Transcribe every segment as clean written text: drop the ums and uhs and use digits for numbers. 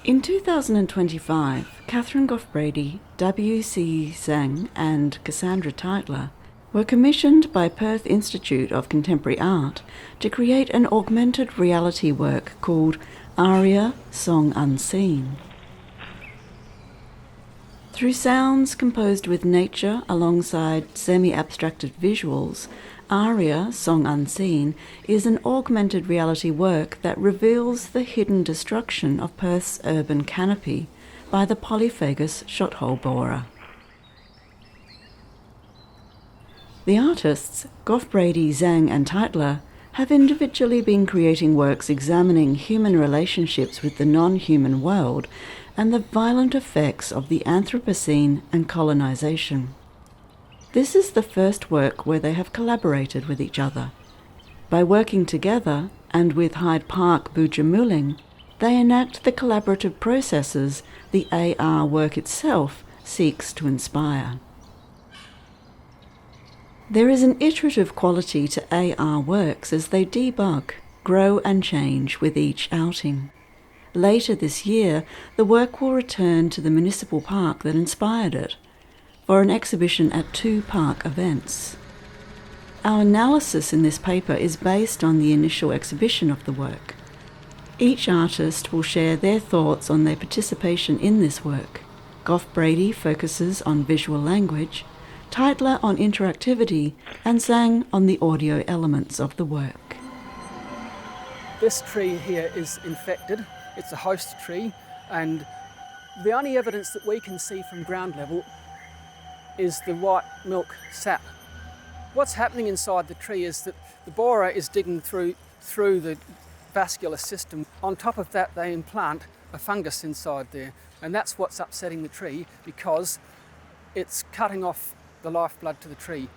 In 2025, Catherine Gough-Brady, Sze Tsang and Cassandra Tytler were commissioned by Perth Institute of Contemporary Art to create an augmented reality work called ARia, Song Unseen. Through sounds composed with nature alongside semi-abstracted visuals, ARia, Song Unseen is an augmented reality work that reveals the hidden destruction of Perth's urban canopy by the polyphagous shot-hole borer. The artists, Gough-Brady, Tsang and Tytler, have individually been creating works examining human relationships with the non-human world and the violent effects of the Anthropocene and colonisation. This is the first work where they have collaborated with each other. By working together, and with Hyde Park Boodjamooling, they enact the collaborative processes the AR work itself seeks to inspire. There is an iterative quality to AR works as they debug, grow and change with each outing. Later this year, the work will return to the municipal park that inspired it, for an exhibition at 2 park events. Our analysis in this paper is based on the initial exhibition of the work. Each artist will share their thoughts on their participation in this work. Gough-Brady focuses on visual language, Tytler on interactivity, and Tsang on the audio elements of the work. This tree here is infected. It's a host tree, and the only evidence that we can see from ground level is the white milk sap. What's happening inside the tree is that the borer is digging through the vascular system. On top of that, they implant a fungus inside there, and that's what's upsetting the tree because it's cutting off the lifeblood to the tree.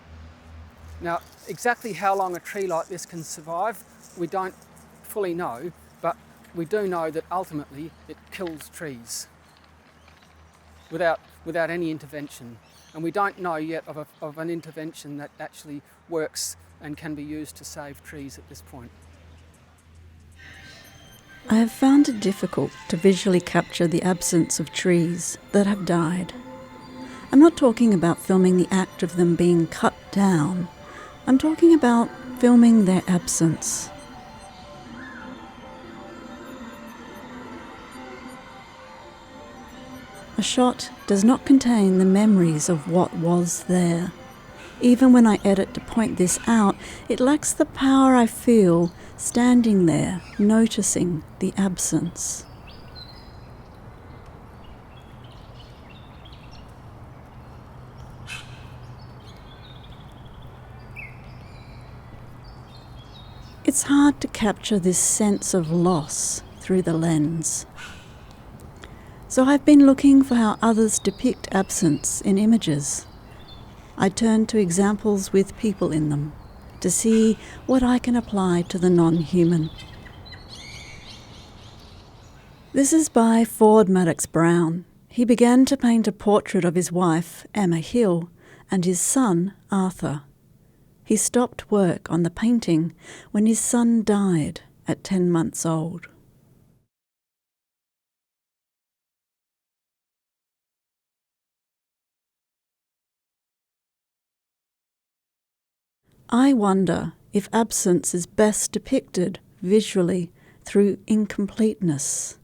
Now, exactly how long a tree like this can survive, we don't fully know, but we do know that ultimately it kills trees without any intervention. And we don't know yet of an intervention that actually works and can be used to save trees at this point. I have found it difficult to visually capture the absence of trees that have died. I'm not talking about filming the act of them being cut down. I'm talking about filming their absence. A shot does not contain the memories of what was there. Even when I edit to point this out, it lacks the power I feel standing there, noticing the absence. It's hard to capture this sense of loss through the lens. So I've been looking for how others depict absence in images. I turn to examples with people in them to see what I can apply to the non-human. This is by Ford Madox Brown. He began to paint a portrait of his wife, Emma Hill, and his son, Arthur. He stopped work on the painting when his son died at 10 months old. I wonder if absence is best depicted visually through incompleteness,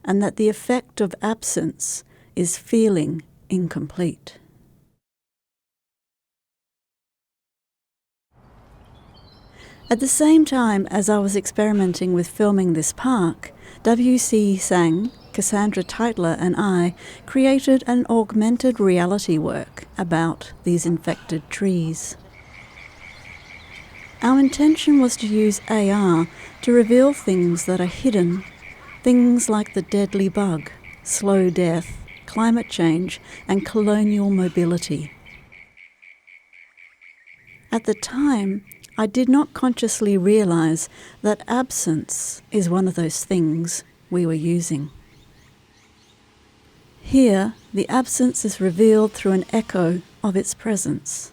and that the effect of absence is feeling incomplete. At the same time as I was experimenting with filming this park, Sze Tsang, Cassandra Tytler and I created an augmented reality work about these infected trees. Our intention was to use AR to reveal things that are hidden, things like the deadly bug, slow death, climate change, and colonial mobility. At the time, I did not consciously realise that absence is one of those things we were using. Here, the absence is revealed through an echo of its presence.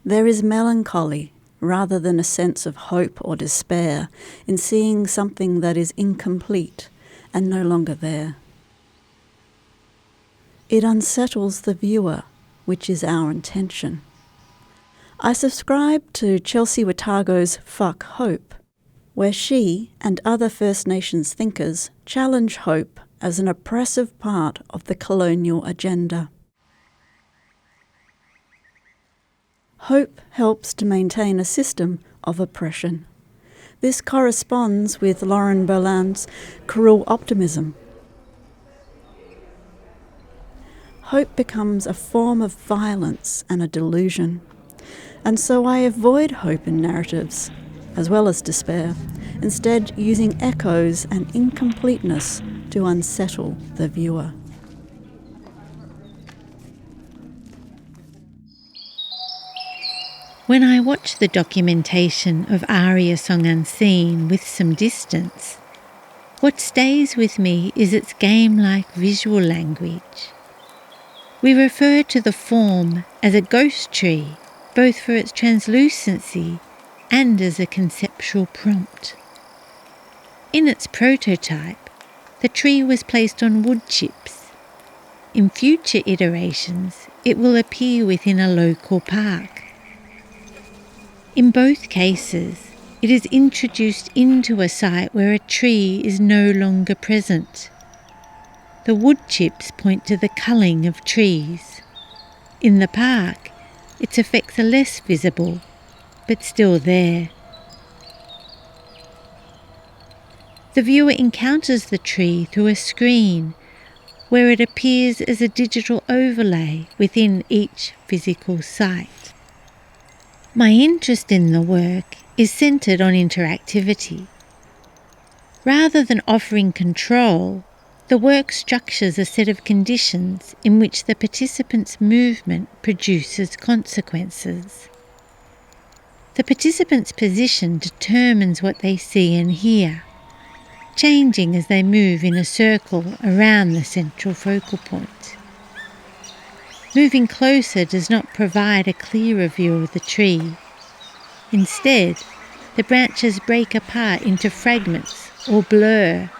There is melancholy, rather than a sense of hope or despair, in seeing something that is incomplete and no longer there. It unsettles the viewer, which is our intention. I subscribe to 𝗀𝘁𝗿𝗁𝘁𝗁's Fuck Hope, where she and other First Nations thinkers challenge hope as an oppressive part of the colonial agenda. Hope helps to maintain a system of oppression. This corresponds with Lauren Berland's cruel optimism. Hope becomes a form of violence and a delusion, and so I avoid hope in narratives, as well as despair, instead using echoes and incompleteness to unsettle the viewer. When I watch the documentation of ARia Song Unseen with some distance, what stays with me is its game-like visual language. We refer to the form as a ghost tree, both for its translucency and as a conceptual prompt. In its prototype, the tree was placed on wood chips. In future iterations, it will appear within a local park. In both cases, it is introduced into a site where a tree is no longer present. The wood chips point to the culling of trees. In the park, its effects are less visible, but still there. The viewer encounters the tree through a screen where it appears as a digital overlay within each physical site. My interest in the work is centred on interactivity. Rather than offering control, the work structures a set of conditions in which the participant's movement produces consequences. The participant's position determines what they see and hear, changing as they move in a circle around the central focal point. Moving closer does not provide a clearer view of the tree. Instead, the branches break apart into fragments or blur,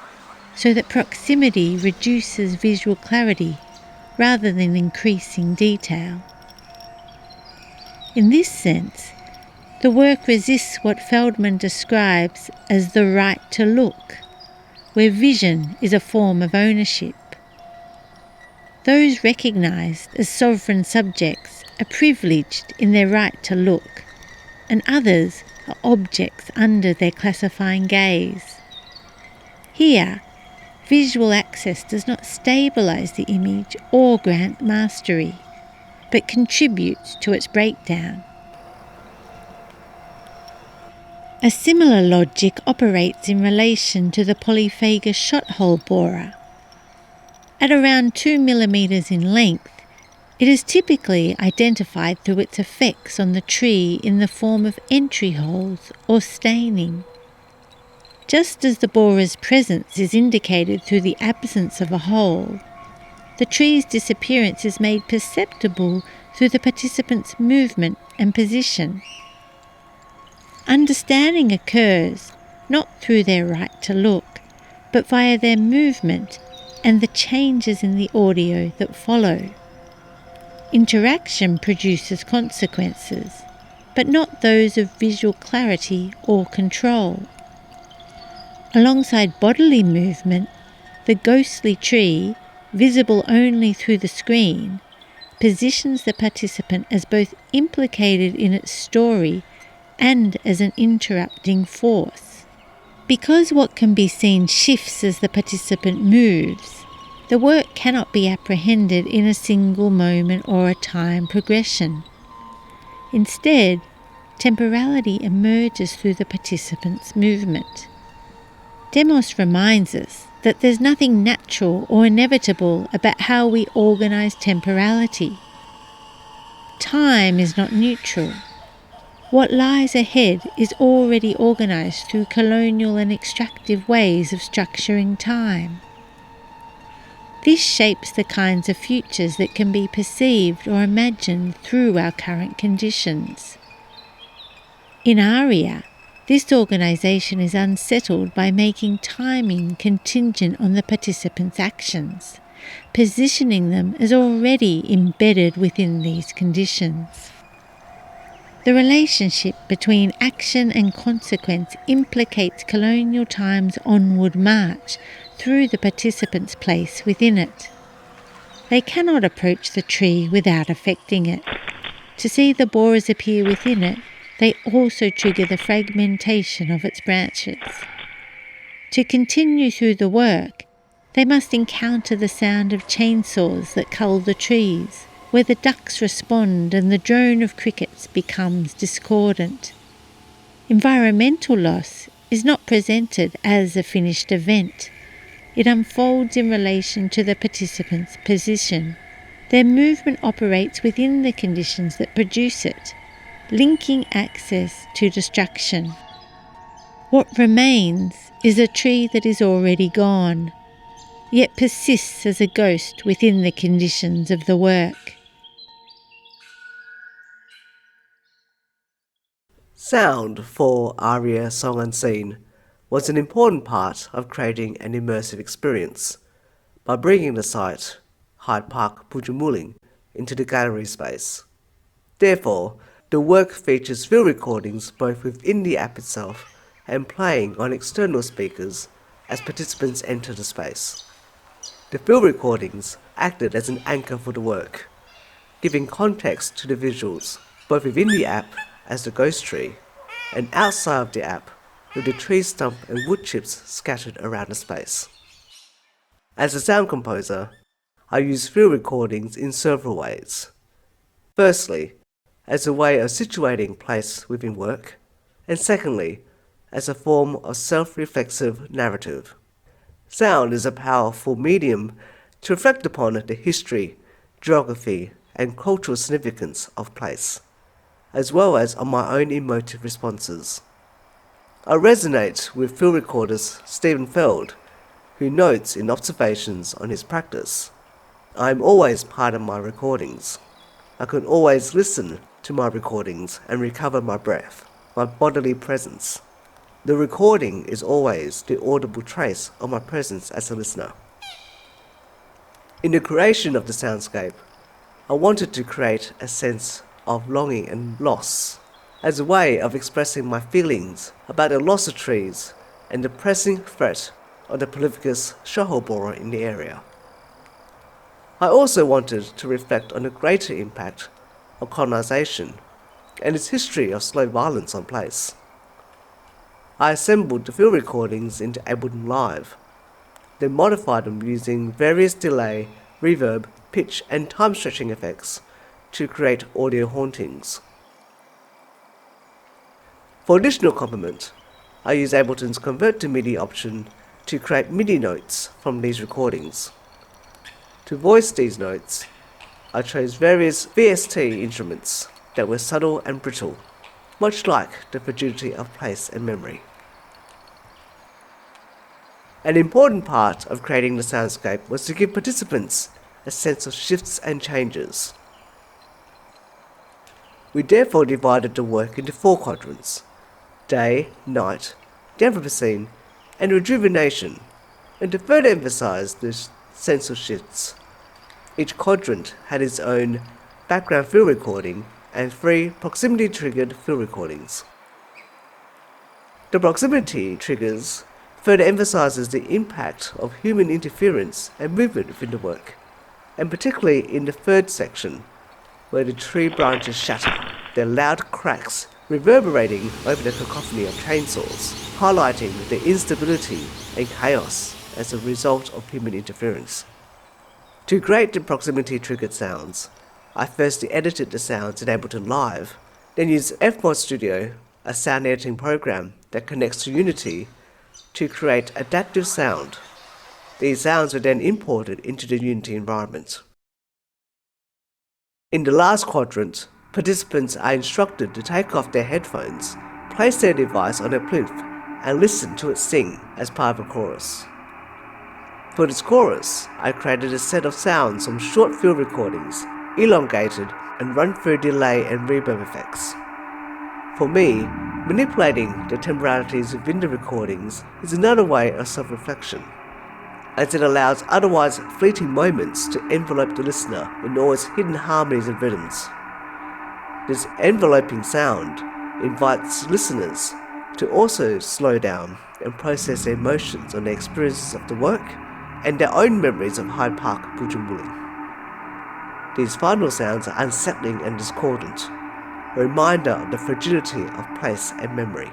so that proximity reduces visual clarity rather than increasing detail. In this sense, the work resists what Feldman describes as the right to look, where vision is a form of ownership. Those recognised as sovereign subjects are privileged in their right to look, and others are objects under their classifying gaze. Here, visual access does not stabilise the image or grant mastery, but contributes to its breakdown. A similar logic operates in relation to the polyphagous shot-hole borer. At around 2 millimeters in length, it is typically identified through its effects on the tree in the form of entry holes or staining. Just as the borer's presence is indicated through the absence of a hole, the tree's disappearance is made perceptible through the participant's movement and position. Understanding occurs not through their right to look, but via their movement and the changes in the audio that follow. Interaction produces consequences, but not those of visual clarity or control. Alongside bodily movement, the ghostly tree, visible only through the screen, positions the participant as both implicated in its story and as an interrupting force. Because what can be seen shifts as the participant moves, the work cannot be apprehended in a single moment or a time progression. Instead, temporality emerges through the participant's movement. Demos reminds us that there's nothing natural or inevitable about how we organise temporality. Time is not neutral. What lies ahead is already organised through colonial and extractive ways of structuring time. This shapes the kinds of futures that can be perceived or imagined through our current conditions. In ARia, this organisation is unsettled by making timing contingent on the participants' actions, positioning them as already embedded within these conditions. The relationship between action and consequence implicates colonial time's onward march through the participants' place within it. They cannot approach the tree without affecting it. To see the borers appear within it, they also trigger the fragmentation of its branches. To continue through the work, they must encounter the sound of chainsaws that cull the trees, where the ducks respond and the drone of crickets becomes discordant. Environmental loss is not presented as a finished event. It unfolds in relation to the participants' position. Their movement operates within the conditions that produce it, linking access to destruction. What remains is a tree that is already gone, yet persists as a ghost within the conditions of the work. Sound for ARia Song Unseen was an important part of creating an immersive experience by bringing the site, Hyde Park, Boodjamooling, into the gallery space. Therefore, the work features field recordings both within the app itself and playing on external speakers as participants enter the space. The field recordings acted as an anchor for the work, giving context to the visuals both within the app as the ghost tree and outside of the app with the tree stump and wood chips scattered around the space. As a sound composer, I use field recordings in several ways. Firstly, as a way of situating place within work, and secondly, as a form of self-reflexive narrative. Sound is a powerful medium to reflect upon the history, geography, and cultural significance of place, as well as on my own emotive responses. I resonate with field recorder Stephen Feld, who notes in observations on his practice, I am always part of my recordings. I can always listen to my recordings and recover my breath, my bodily presence. The recording is always the audible trace of my presence as a listener. In the creation of the soundscape, I wanted to create a sense of longing and loss as a way of expressing my feelings about the loss of trees and the pressing threat of the polyphagous shovel borer in the area. I also wanted to reflect on the greater impact of colonisation and its history of slow violence on place. I assembled the field recordings into Ableton Live, then modified them using various delay, reverb, pitch and time stretching effects to create audio hauntings. For additional complement, I use Ableton's Convert to MIDI option to create MIDI notes from these recordings. To voice these notes, I chose various VST instruments that were subtle and brittle, much like the fragility of place and memory. An important part of creating the soundscape was to give participants a sense of shifts and changes. We therefore divided the work into 4 quadrants: day, night, the Anthropocene, and rejuvenation, and to further emphasize this sense of shifts, each quadrant had its own background field recording and 3 proximity-triggered field recordings. The proximity triggers further emphasizes the impact of human interference and movement within the work, and particularly in the 3rd section, where the tree branches shatter, their loud cracks reverberating over the cacophony of chainsaws, highlighting the instability and chaos as a result of human interference. To create the proximity-triggered sounds, I firstly edited the sounds in Ableton Live, then used FMod Studio, a sound editing program that connects to Unity, to create adaptive sound. These sounds were then imported into the Unity environment. In the last quadrant, participants are instructed to take off their headphones, place their device on a plinth, and listen to it sing as part of a chorus. For this chorus, I created a set of sounds from short field recordings, elongated and run through delay and reverb effects. For me, manipulating the temporalities within the recordings is another way of self-reflection. as it allows otherwise fleeting moments to envelope the listener in all its hidden harmonies and rhythms. This enveloping sound invites listeners to also slow down and process their emotions on their experiences of the work and their own memories of Hyde Park, Boodjamooling. These final sounds are unsettling and discordant, a reminder of the fragility of place and memory.